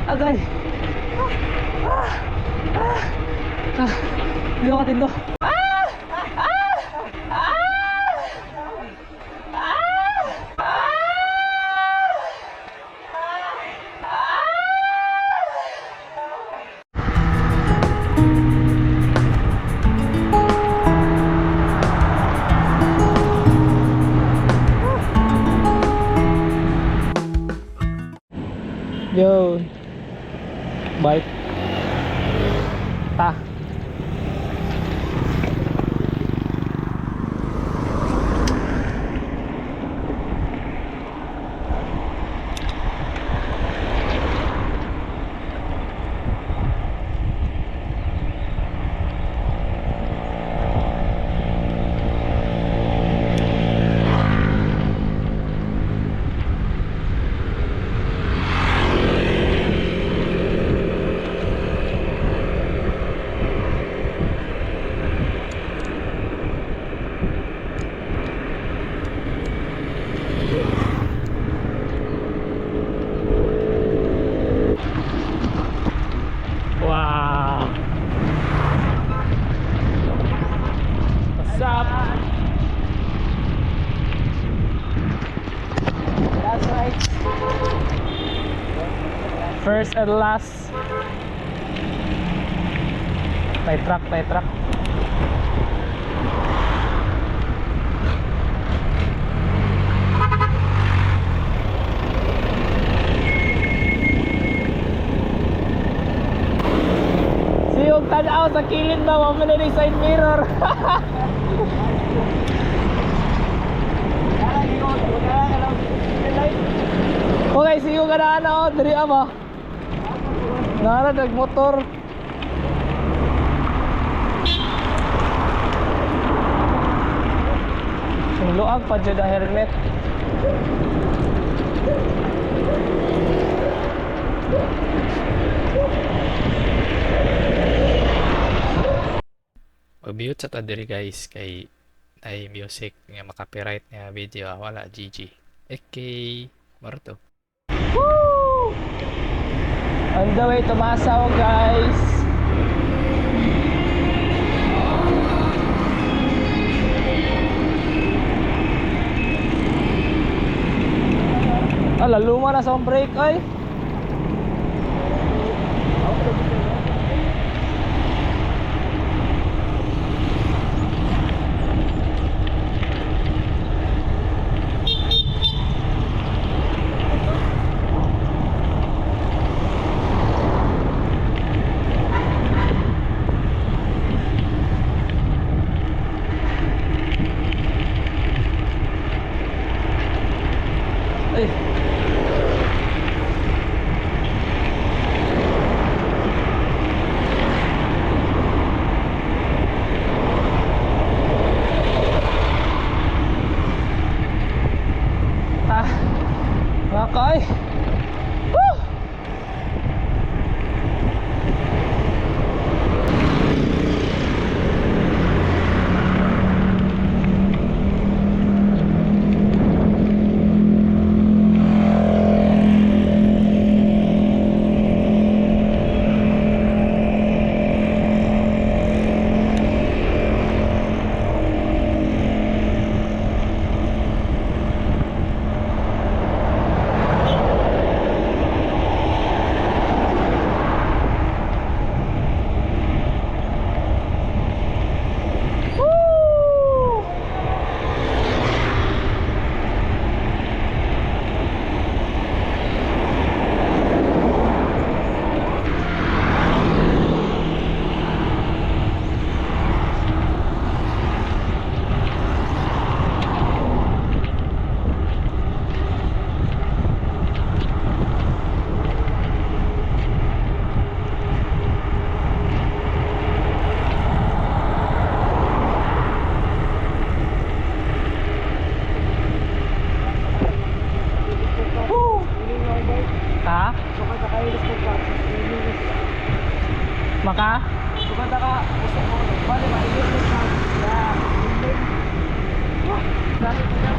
Agay. Hindi ako katindo. Yo, bike, ta. Wow. What's up? That's right. First and last. Tie truck, tie truck. Siyog tanaw sa kilid ba, mamana ni side mirror. Okay, siyog ka na ano, diri ama. Nara nagmotor. Luag pa dyan ang helmet. Mag-mute sa tadiri guys kay ay music nga makapiright nga video wala GG. Okay, marto. Woo! On the way to Masao guys. Ala, luma na sa brake ay. Makay. Woo! Maka? Sumanda ka. Gusto mo. Bale, maigit mo sa... Dami ko na.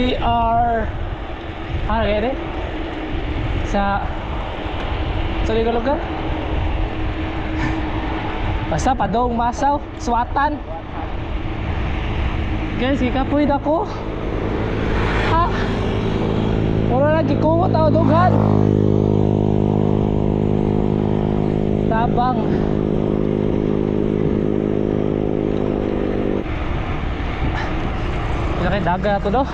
We are kaya sa lugar basta Padong Masaw Suwatan guys, ikapoy ako ha, wala lagi kuwot ako dughan tabang kaya daga na to do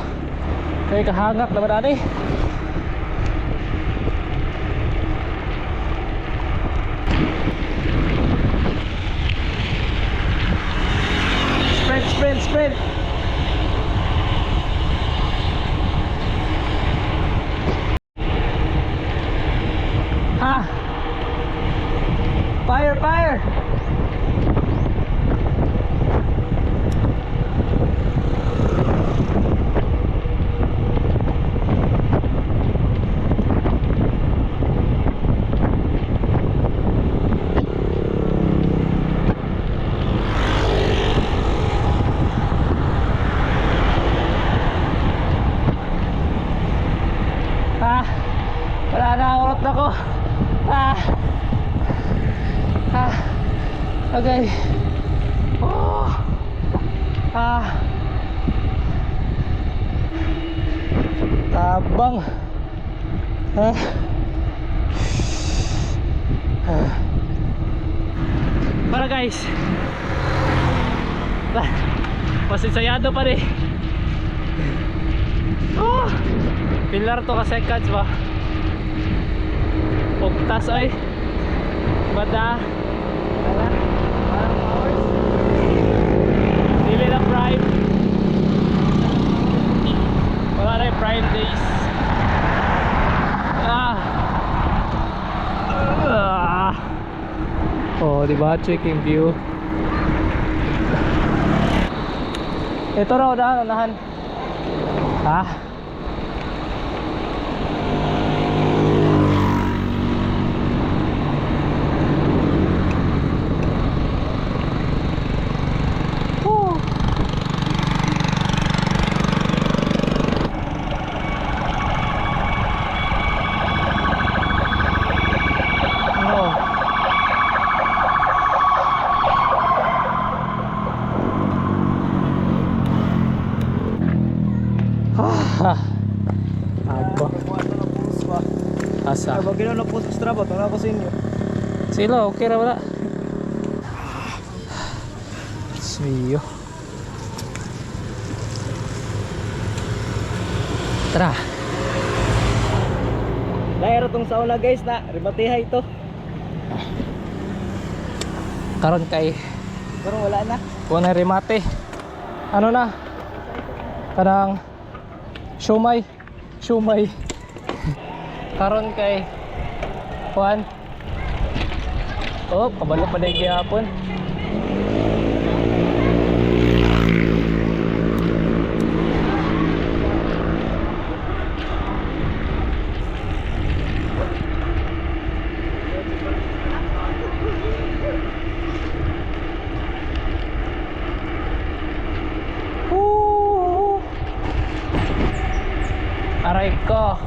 kaya kahangak naman ani sprint ha, fire wala na, urot na ko okay tabang para guys pasisayado pa rin pilar to ka seconds ba pugtas ay bada dili na prime wala na yung prime days oh diba checking view ito raw unahan ha asa Pag ginawa na po sa Strava, tawag ako sa inyo. sila okay ra wala siyo tara Dahil itong sauna guys na, ribateha ito. karon kay Pero wala na. wala remate ano na kanang shumay karon kay Juan oh kabalo pa dahil gihapon aray ko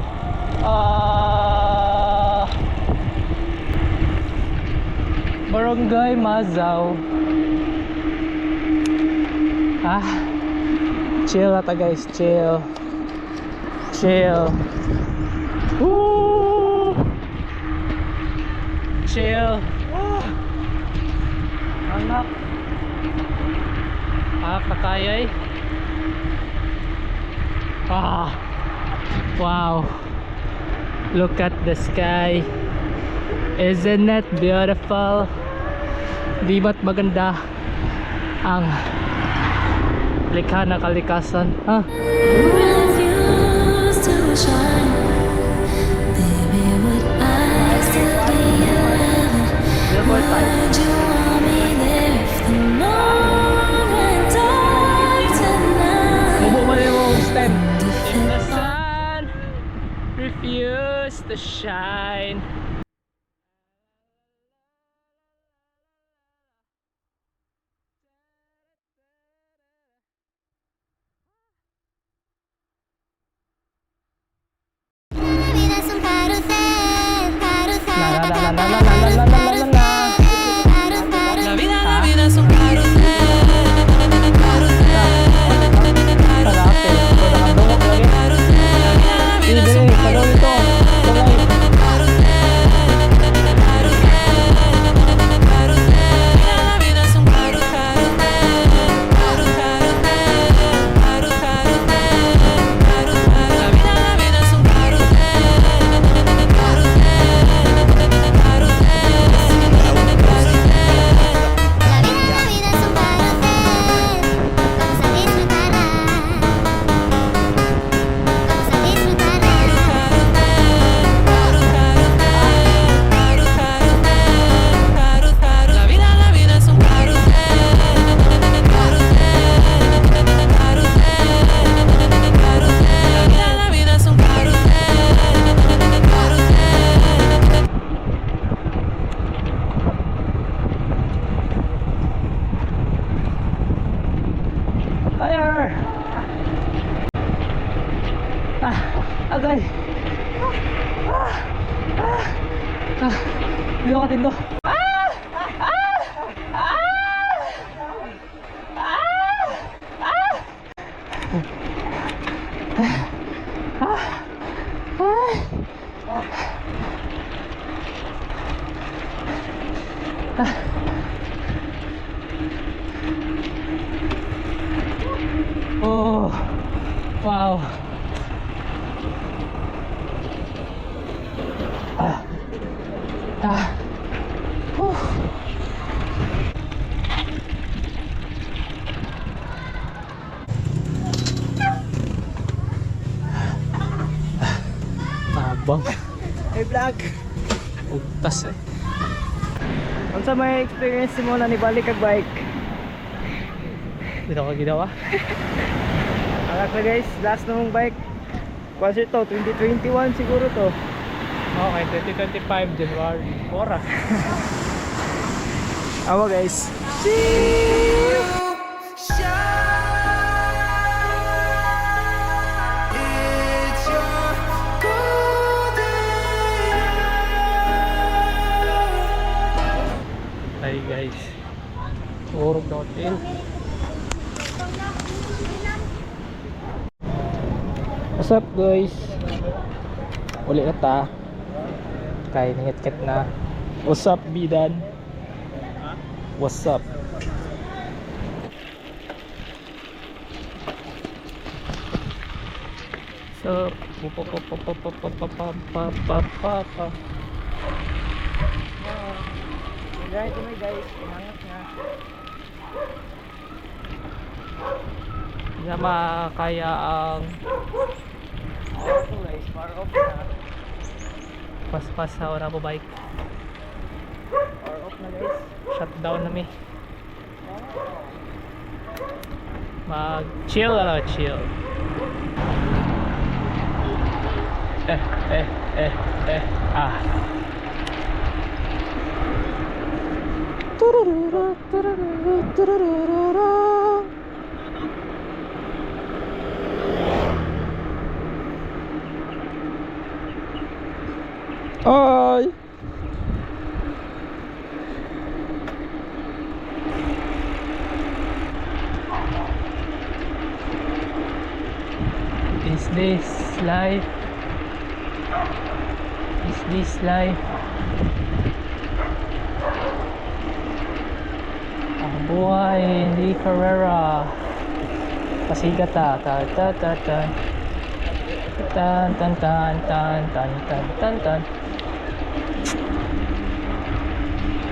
Barangay Mazaw chill ata guys, chill woo chill anak na kayay wow, look at the sky, isn't it beautiful? Di ba't maganda ang likha na kalikasan Refuse to shine. Baby, would I still be heaven? Would you want me there if the moon went dark tonight? Mubo mo rin mo stand. The sun refused to shine. natin to. Oh, wow. Tabang. Hey vlog. Ugtas eh. Unsa may experience mo na nibalik kag bike? Dito ka ginawa? Alak na guys, last na mong bike. Kasi to, 2021 siguro to. Okay, 2025 January. Oras. Amo guys. Hi guys. Urog na hotel. What's up guys? Uli na ta. Kaya nangit-kit na. What's up bidan? What's up? So, Right to me guys, inangat nga. Hindi na makakaya ang Ito guys, far off na. pas-pas sa wala po bike. Far off na guys. Shutdown na mi. Mag-chill na lang, chill. Ah. Ay. Is this life? Is this life? Ang buhay hindi karera. Pasikat ta ta ta ta ta. Tan tan tan tan tan tan tan tan.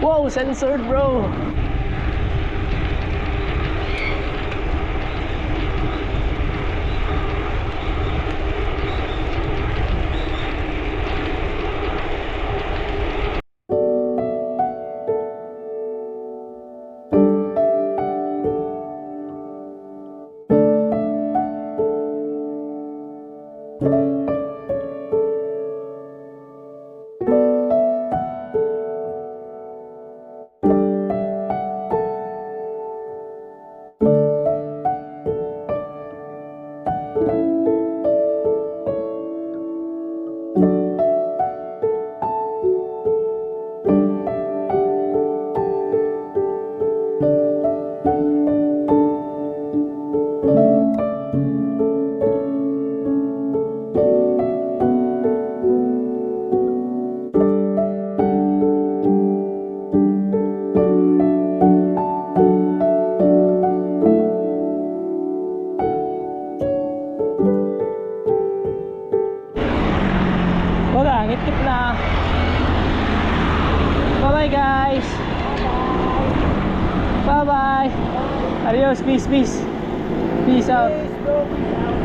Wow, censored bro. Wala, ngitip na. Bye-bye guys. Bye-bye. Adios, peace, peace. Peace out. Peace bro, peace out.